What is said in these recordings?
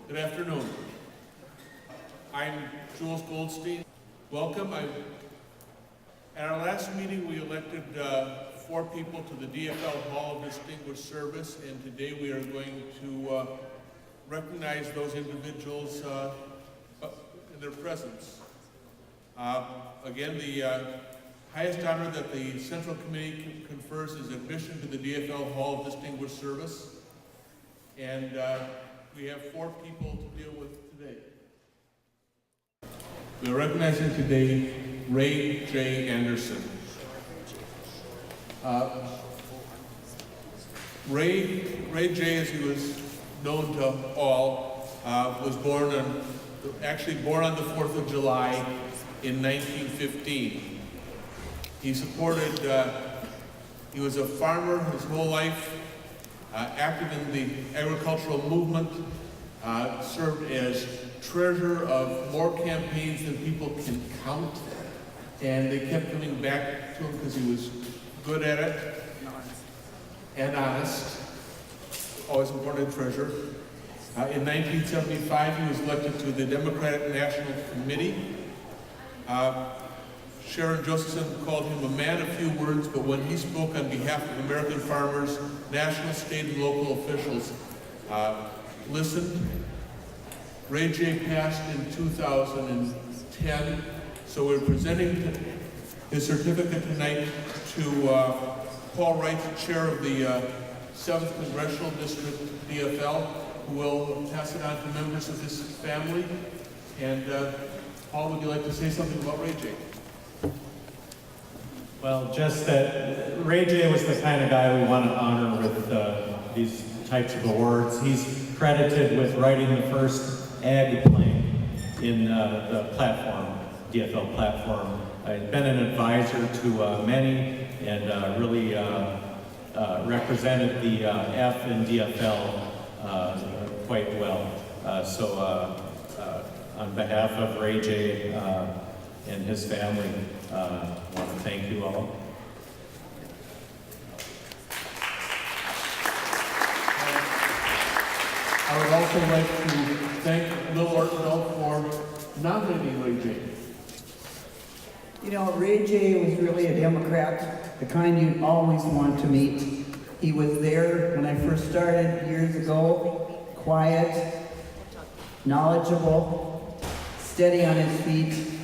Good afternoon. I'm Jules Goldstein. Welcome. At our last meeting, we elected 4 people to the DFL Hall of Distinguished Service, and today we are going to recognize those individuals in their presence. Again, the highest honor that the Central Committee confers is admission to the DFL Hall of Distinguished Service, and we have 4 people to deal with today. We are recognizing today Ray J. Anderson. Ray J., as he was known to all, was born on the 4th of July in 1915. He was a farmer his whole life, active in the agricultural movement, served as treasurer of more campaigns than people can count, and they kept coming back to him because he was good at it and honest, always important treasurer. In 1975, he was elected to the Democratic National Committee. Sharon Josephson called him a man of few words, but when he spoke on behalf of American farmers, national, state, and local officials listened. Ray J. passed in 2010, so we're presenting his certificate tonight to Paul Wright, the chair of the 7th Congressional District DFL, who will pass it on to members of his family. And Paul, would you like to say something about Ray J.? Well, just that Ray J. was the kind of guy we want to honor with these types of awards. He's credited with writing the first ag plank in the platform, DFL platform. He's been an advisor to many and really represented the F in DFL quite well. So on behalf of Ray J. And his family, I want to thank you all. I would also like to thank Bill Ortnell for nominating Ray J. You know, Ray J. was really a Democrat, the kind you'd always want to meet. He was there when I first started years ago, quiet, knowledgeable, steady on his feet.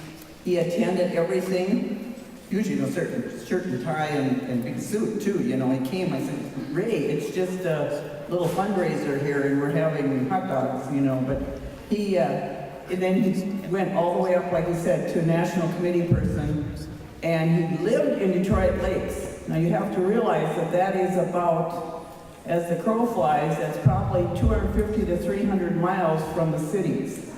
He attended everything, usually in a certain shirt and tie and big suit too. You know, he came, I said, Ray, it's just a little fundraiser here and we're having hot dogs, you know, but he, and then he went all the way up, like he said, to a national committee person, and he lived in Detroit Lakes. Now you have to realize that that is about, as the crow flies, that's probably 250 to 300 miles from the cities.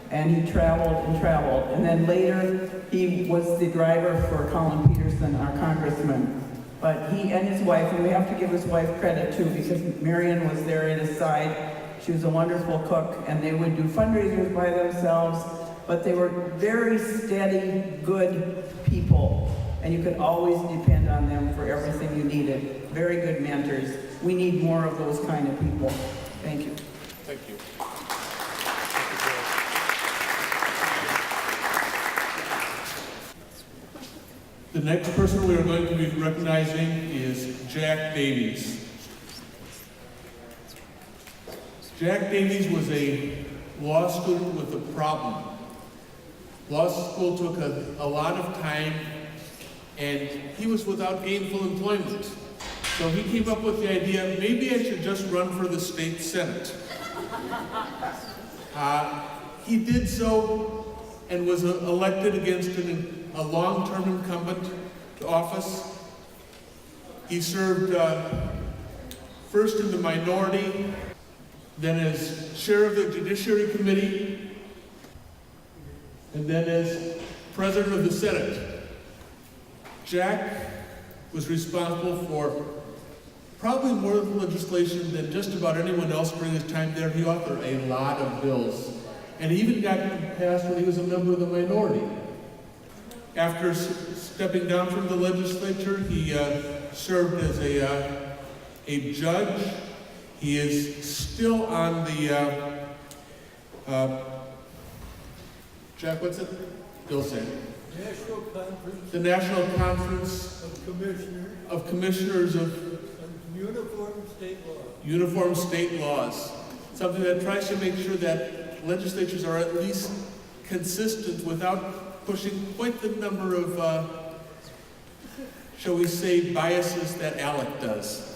And he traveled and traveled. And then later, he was the driver for Colin Peterson, our congressman. But he and his wife, and we have to give his wife credit too, because Marion was there at his side. She was a wonderful cook, and they would do fundraisers by themselves, but they were very steady, good people. And you could always depend on them for everything you needed. Very good mentors. We need more of those kind of people. Thank you. Thank you. The next person we are going to be recognizing is Jack Davies. Jack Davies was a law student with a problem. Law school took a lot of time, and he was without gainful employment. So he came up with the idea, maybe I should just run for the state senate. He did so and was elected against a long-term incumbent to office. He served first in the minority, then as chair of the Judiciary Committee, and then as president of the Senate. Jack was responsible for probably more legislation than just about anyone else during his time there. He authored a lot of bills, and he even got passed when he was a member of the minority. After stepping down from the legislature, he served as a judge. He is still on the Uh, Jack, what's it? Bill said. National Conference The National Conference of Commissioners of Uniform State Law. Uniform State Laws. Something that tries to make sure that legislatures are at least consistent without pushing quite the number of, shall we say, biases that Alec does.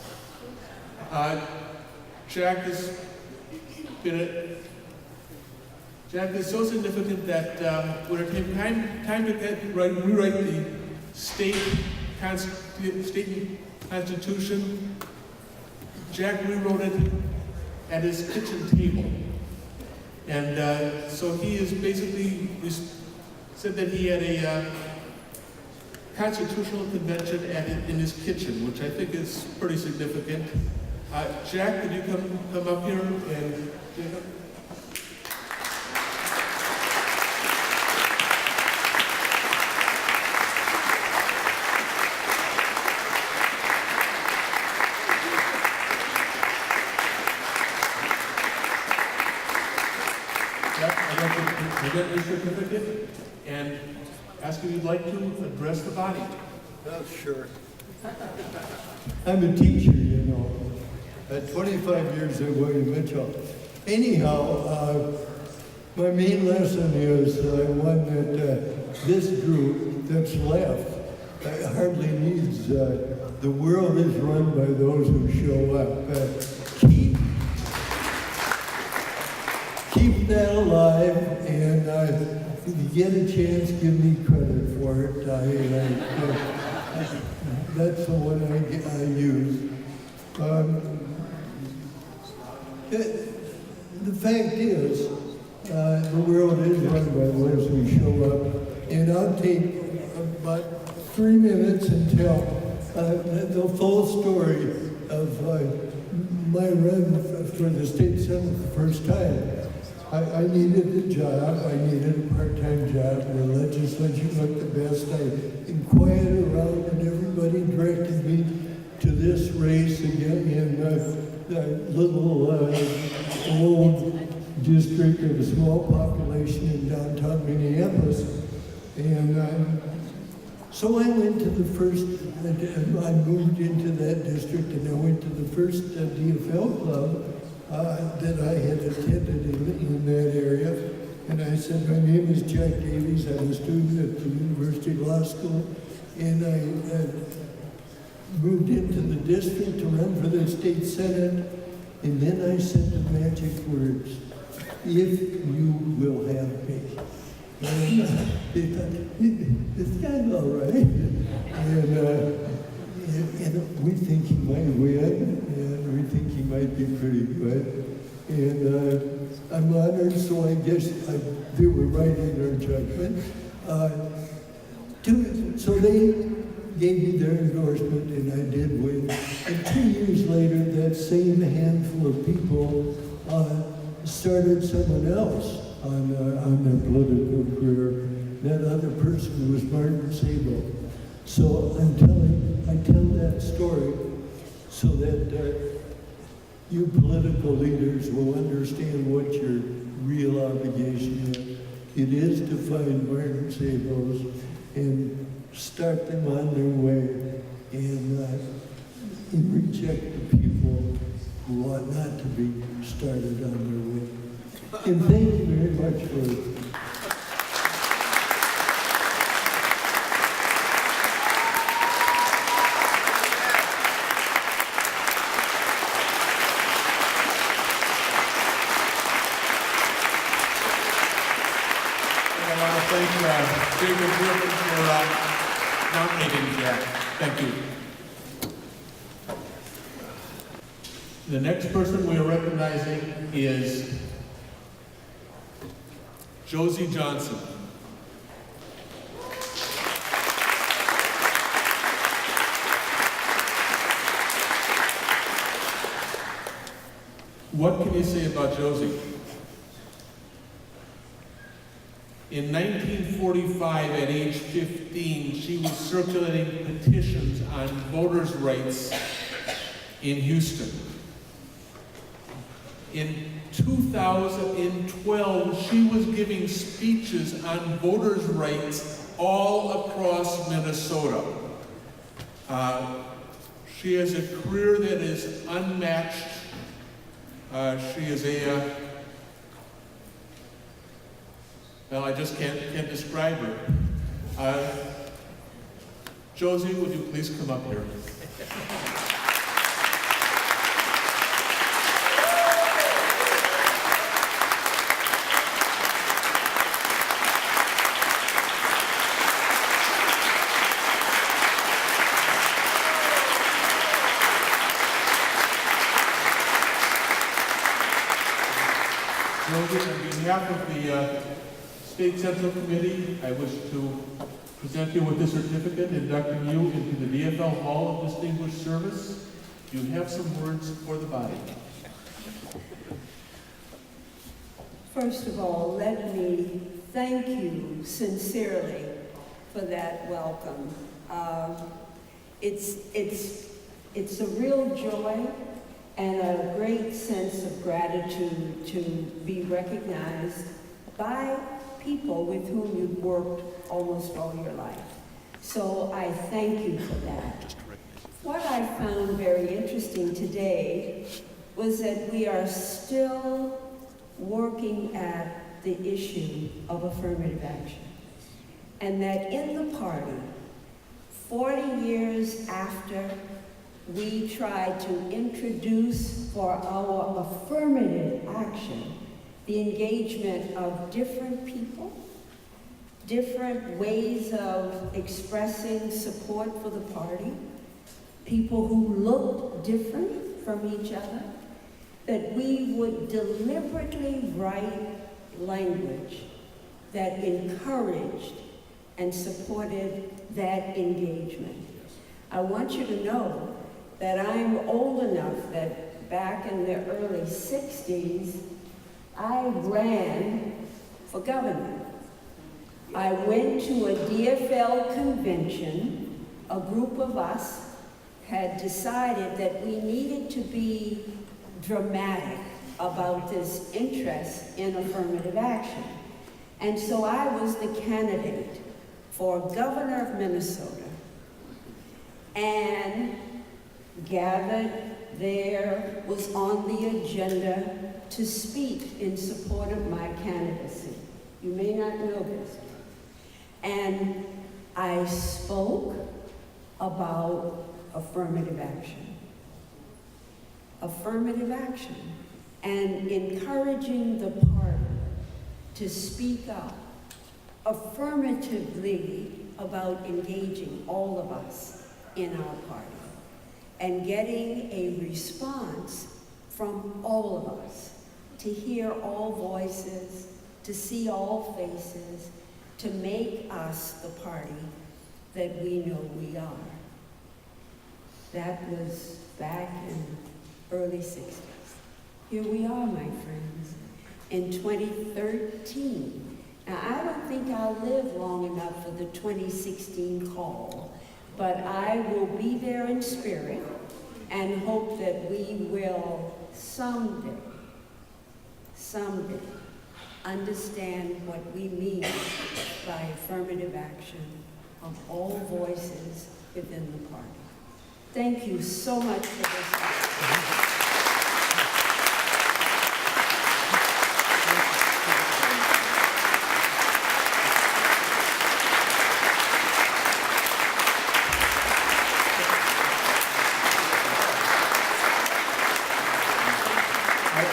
Jack has been Jack is so significant that when it came time to rewrite the state constitution, Jack rewrote it at his kitchen table. And so he is basically said that he had a constitutional convention in his kitchen, which I think is pretty significant. Jack, could you come up here and Jacob? I'd like to present your certificate and ask if you'd like to address the body. Sure. I'm a teacher, you know. At 25 years at William Mitchell. Anyhow, my main lesson is one that this group that's left hardly needs. The world is run by those who show up. Keep that alive, and if you get a chance, give me credit for it. That's the one I use. The fact is, the world is run by those who show up, and I'll take about 3 minutes and tell the full story of my run for the state senate the first time. I needed a job. I needed a part-time job. The legislature looked the best. I inquired around, and everybody directed me to this race again in a little old district of a small population in downtown Minneapolis. And so I went to the first, I moved into that district, and I went to the first DFL club that I had attended in that area. And I said, my name is Jack Davies. I'm a student at the University Law School. And I moved into the district to run for the state senate. And then I said the magic words, if you will have me. And they thought, this guy's all right. And we think he might win, and we think he might be pretty good. And I'm honored, so I guess they were right in their judgment. So they gave me their endorsement, and I did win. And 2 years later, that same handful of people started someone else on their political career. That other person was Martin Sabo. So I tell that story so that you political leaders will understand what your real obligation is. It is to find Martin Sabos and start them on their way and reject the people who ought not to be started on their way. And thank you very much for Jacob Griffin for nominating Jack. Thank you. The next person we are recognizing is Josie Johnson. What can you say about Josie? In 1945, at age 15, she was circulating petitions on voters' rights in Houston. In 2012, she was giving speeches on voters' rights all across Minnesota. She has a career that is unmatched. She is well, I just can't describe her. Josie, would you please come up here? Josie, on behalf of the State Central Committee, I wish to present you with this certificate inducting you into the DFL Hall of Distinguished Service. You have some words for the body. First of all, let me thank you sincerely for that welcome. It's a real joy and a great sense of gratitude to be recognized by people with whom you've worked almost all your life. So I thank you for that. What I found very interesting today was that we are still working at the issue of affirmative action. And that in the party, 40 years after we tried to introduce for our affirmative action the engagement of different people, different ways of expressing support for the party, people who looked different from each other, that we would deliberately write language that encouraged and supported that engagement. I want you to know that I'm old enough that back in the early 60s, I ran for governor. I went to a DFL convention. A group of us had decided that we needed to be dramatic about this interest in affirmative action. And so I was the candidate for governor of Minnesota, and gathered there was on the agenda to speak in support of my candidacy. You may not know this. And I spoke about affirmative action. Affirmative action. And encouraging the party to speak up affirmatively about engaging all of us in our party and getting a response from all of us, to hear all voices, to see all faces, to make us the party that we know we are. That was back in early 60s. Here we are, my friends, in 2013. Now, I don't think I'll live long enough for the 2016 call, but I will be there in spirit and hope that we will someday understand what we mean by affirmative action of all voices within the party. Thank you so much for this.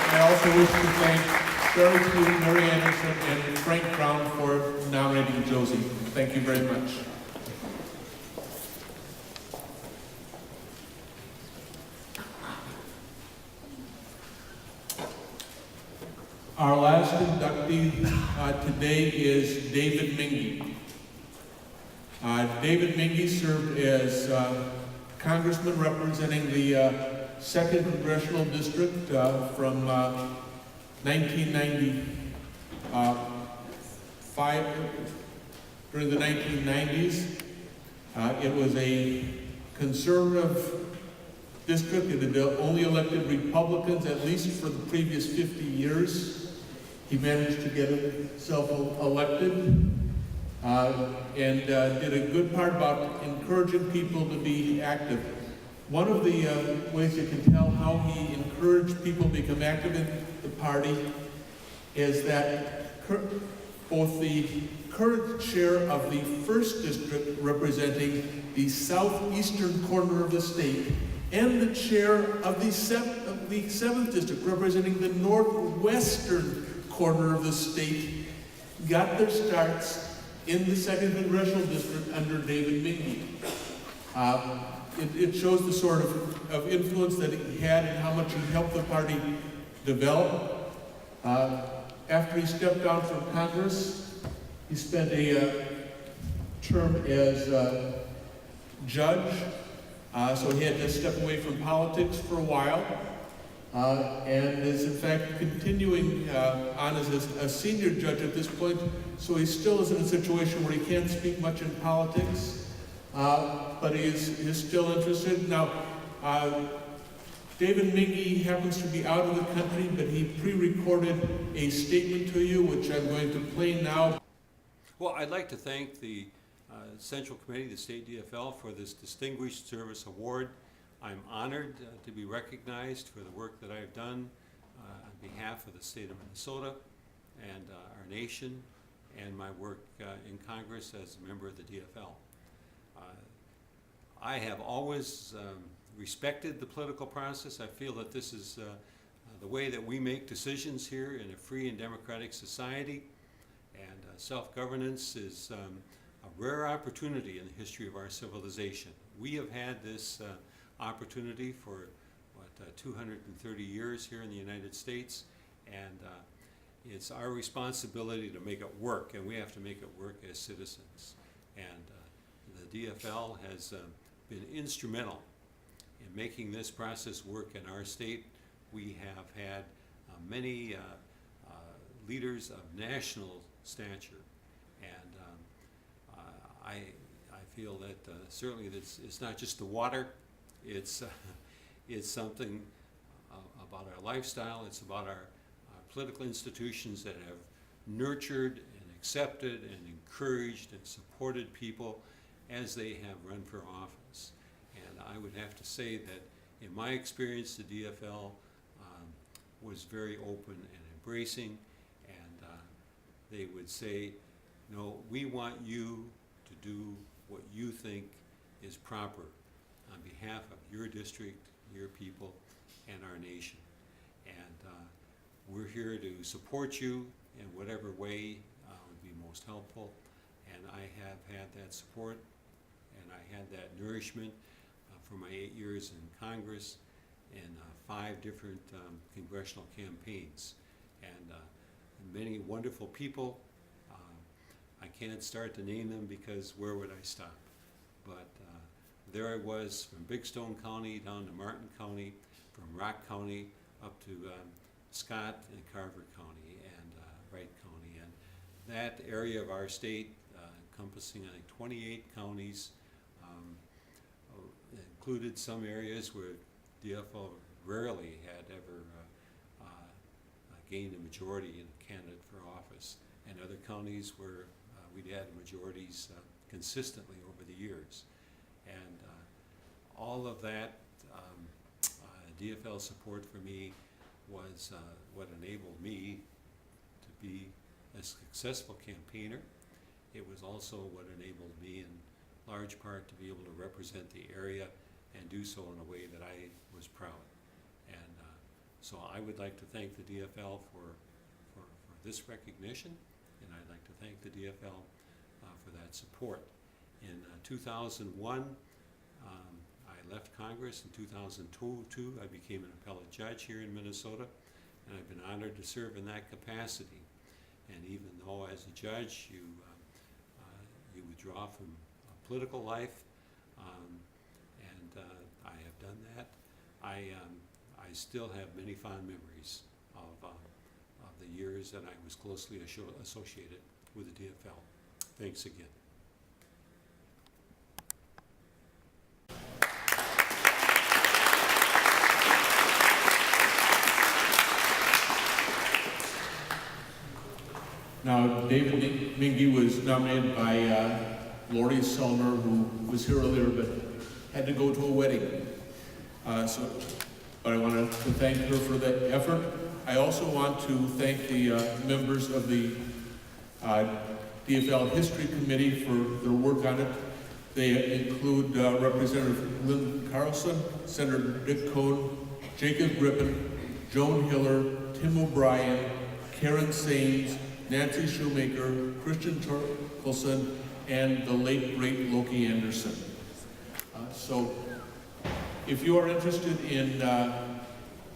I also wish to thank Shirley Clute, Mary Anderson, and Frank Brown for nominating Josie. Thank you very much. Our last inductee today is David Mingy. David Mingy served as congressman representing the 2nd Congressional District from 1995 during the 1990s. It was a conservative district. It had only elected Republicans, at least for the previous 50 years. He managed to get himself elected and did a good part about encouraging people to be active. One of the ways you can tell how he encouraged people to become active in the party is that both the current chair of the 1st district, representing the southeastern corner of the state, and the chair of the 7th district, representing the northwestern corner of the state, got their starts in the 2nd Congressional District under David Mingy. It shows the sort of influence that he had and how much he helped the party develop. After he stepped down from Congress, he spent a term as judge, so he had to step away from politics for a while, and is in fact continuing on as a senior judge at this point, so he still is in a situation where he can't speak much in politics. But he is still interested. Now, David Mingy happens to be out of the country, but he pre-recorded a statement to you, which I'm going to play now. Well, I'd like to thank the Central Committee, the State DFL, for this Distinguished Service Award. I'm honored to be recognized for the work that I've done on behalf of the state of Minnesota and our nation, and my work in Congress as a member of the DFL. I have always respected the political process. I feel that this is the way that we make decisions here in a free and democratic society, and self-governance is a rare opportunity in the history of our civilization. We have had this opportunity for, 230 years here in the United States, and it's our responsibility to make it work, and we have to make it work as citizens. And the DFL has been instrumental in making this process work in our state. We have had many leaders of national stature, and I feel that certainly it's not just the water, it's something about our lifestyle, it's about our political institutions that have nurtured and accepted and encouraged and supported people as they have run for office. And I would have to say that in my experience, the DFL was very open and embracing, and they would say, no, we want you to do what you think is proper on behalf of your district, your people, and our nation. And we're here to support you in whatever way would be most helpful. And I have had that support, and I had that nourishment for my 8 years in Congress in 5 different congressional campaigns. And many wonderful people. I can't start to name them because where would I stop? But there I was, from Big Stone County down to Martin County, from Rock County up to Scott and Carver County and Wright County. And that area of our state, encompassing I think 28 counties, included some areas where DFL rarely had ever gained a majority in a candidate for office, and other counties where we'd had majorities consistently over the years. And all of that DFL support for me was what enabled me to be a successful campaigner. It was also what enabled me in large part to be able to represent the area and do so in a way that I was proud. And so I would like to thank the DFL for this recognition, and I'd like to thank the DFL for that support. In 2001, I left Congress. In 2002, I became an appellate judge here in Minnesota, and I've been honored to serve in that capacity. And even though as a judge you withdraw from political life, and I have done that, I still have many fond memories of the years that I was closely associated with the DFL. Thanks again. Now, David Mingy was nominated by Lori Selmer, who was here earlier but had to go to a wedding. But I want to thank her for that effort. I also want to thank the members of the DFL History Committee for their work on it. They include Representative Lynn Carlson, Senator Dick Cohn, Jacob Rippon, Joan Hiller, Tim O'Brien, Karen Sains, Nancy Shoemaker, Christian Torkelson, and the late great Loki Anderson. So if you are interested in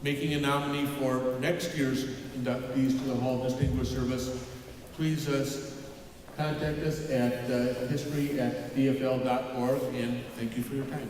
making a nominee for next year's inductees to the Hall of Distinguished Service, please contact us at history@dfl.org, and thank you for your time.